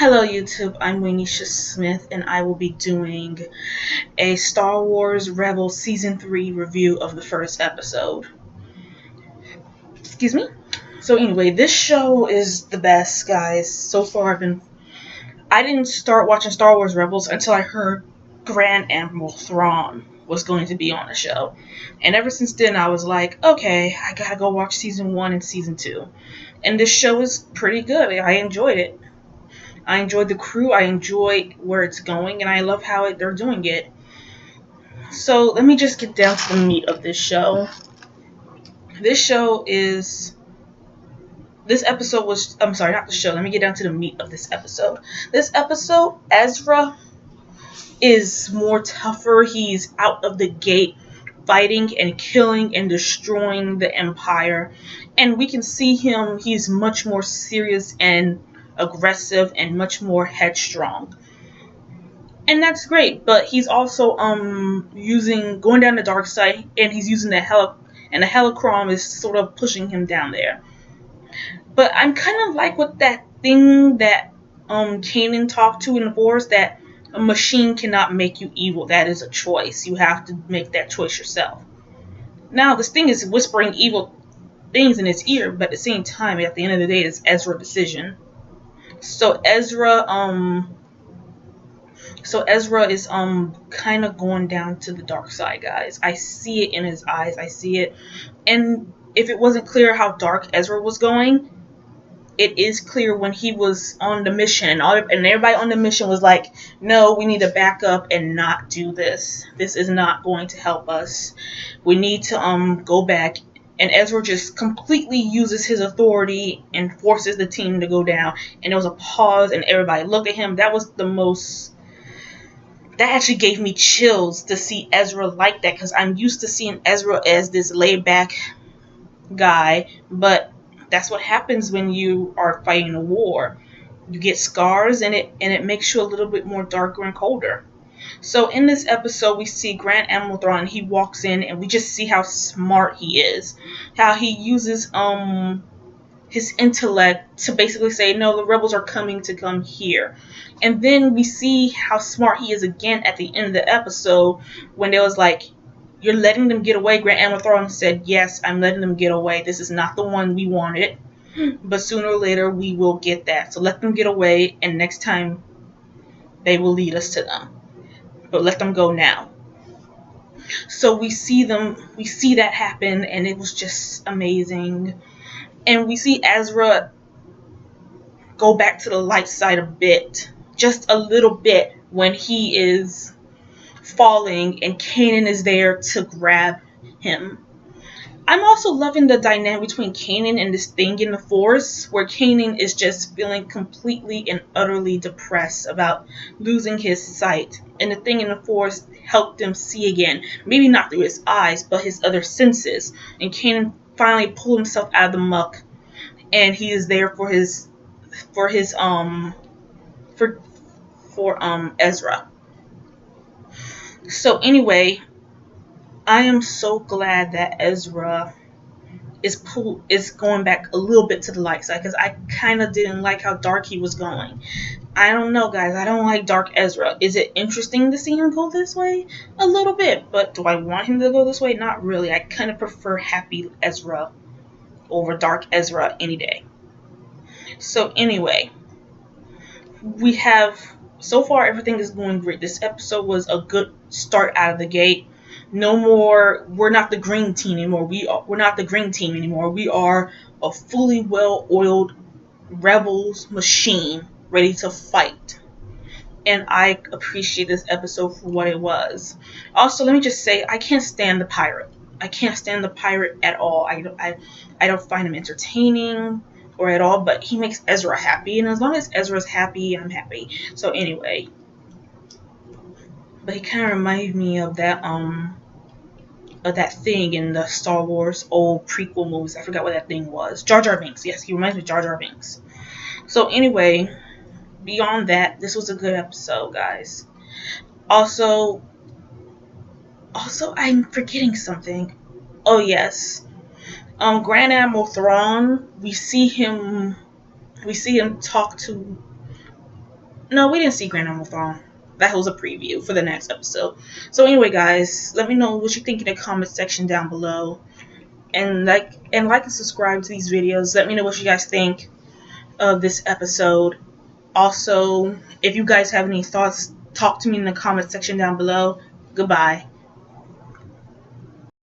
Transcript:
Hello YouTube, I'm Waynisha Smith and I will be doing a Star Wars Rebels Season 3 review of the first episode. Excuse me? So anyway, this show is the best, guys. So far I didn't start watching Star Wars Rebels until I heard Grand Admiral Thrawn was going to be on the show. And ever since then I was like, okay, I gotta go watch Season 1 and Season 2. And this show is pretty good. I enjoyed it. I enjoyed the crew, I enjoy where it's going, and I love how they're doing it. So let me just get down to the meat of this show. This episode was, I'm sorry, not the show, let me get down to the meat of this episode. This episode, Ezra is more tougher. He's out of the gate fighting and killing and destroying the Empire. And we can see him, he's much more serious and aggressive and much more headstrong, and that's great. But he's also going down the dark side, and he's using the Helicron is sort of pushing him down there. But I'm kind of like with that thing that Kanan talked to in the Force, that a machine cannot make you evil. That is a choice. You have to make that choice yourself. Now this thing is whispering evil things in its ear, but at the same time, at the end of the day, it's Ezra's decision. So Ezra is kind of going down to the dark side, guys. I see it in his eyes. I see it. And if it wasn't clear how dark Ezra was going, it is clear when he was on the mission, and everybody on the mission was like, no, we need to back up and not do this. This is not going to help us. We need to go back. And Ezra just completely uses his authority and forces the team to go down. And there was a pause and everybody looked at him. That actually gave me chills to see Ezra like that, because I'm used to seeing Ezra as this laid back guy. But that's what happens when you are fighting a war. You get scars, and it makes you a little bit more darker and colder. So in this episode, we see Grand Admiral Thrawn. He walks in, and we just see how smart he is. How he uses his intellect to basically say, no, the rebels are coming to come here. And then we see how smart he is again at the end of the episode, when they was like, you're letting them get away. Grand Admiral Thrawn said, yes, I'm letting them get away. This is not the one we wanted, but sooner or later we will get that. So let them get away, and next time they will lead us to them. But let them go now. So we see that happen, and it was just amazing. And we see Ezra go back to the light side a bit, just a little bit, when he is falling and Kanan is there to grab him. I'm also loving the dynamic between Kanan and this thing in the Force, where Kanan is just feeling completely and utterly depressed about losing his sight. And the thing in the Force helped him see again. Maybe not through his eyes, but his other senses. And Kanan finally pulled himself out of the muck, and he is there for Ezra. So anyway, I am so glad that Ezra is going back a little bit to the light side, because I kind of didn't like how dark he was going. I don't know, guys. I don't like dark Ezra. Is it interesting to see him go this way? A little bit. But do I want him to go this way? Not really. I kind of prefer happy Ezra over dark Ezra any day. So anyway, so far everything is going great. This episode was a good start out of the gate. No more, we're not the green team anymore. We're not the green team anymore. We are a fully well-oiled Rebels machine ready to fight. And I appreciate this episode for what it was. Also, let me just say, I can't stand the pirate. I can't stand the pirate at all. I don't find him entertaining or at all, but he makes Ezra happy. And as long as Ezra's happy, I'm happy. So anyway, but he kind of reminded me of that thing in the Star Wars old prequel movies. I forgot what that thing was. Jar Jar Binks. Yes, he reminds me of Jar Jar Binks. So anyway, beyond that, this was a good episode, guys. Also, I'm forgetting something. Oh yes, Grand Admiral Thrawn. We see him talk to No, we didn't see Grand Homophone. That was a preview for the next episode. So anyway, guys, let me know what you think in the comment section down below, and like and subscribe to these videos. Let me know what you guys think of this episode. Also, if you guys have any thoughts, talk to me in the comment section down below. Goodbye.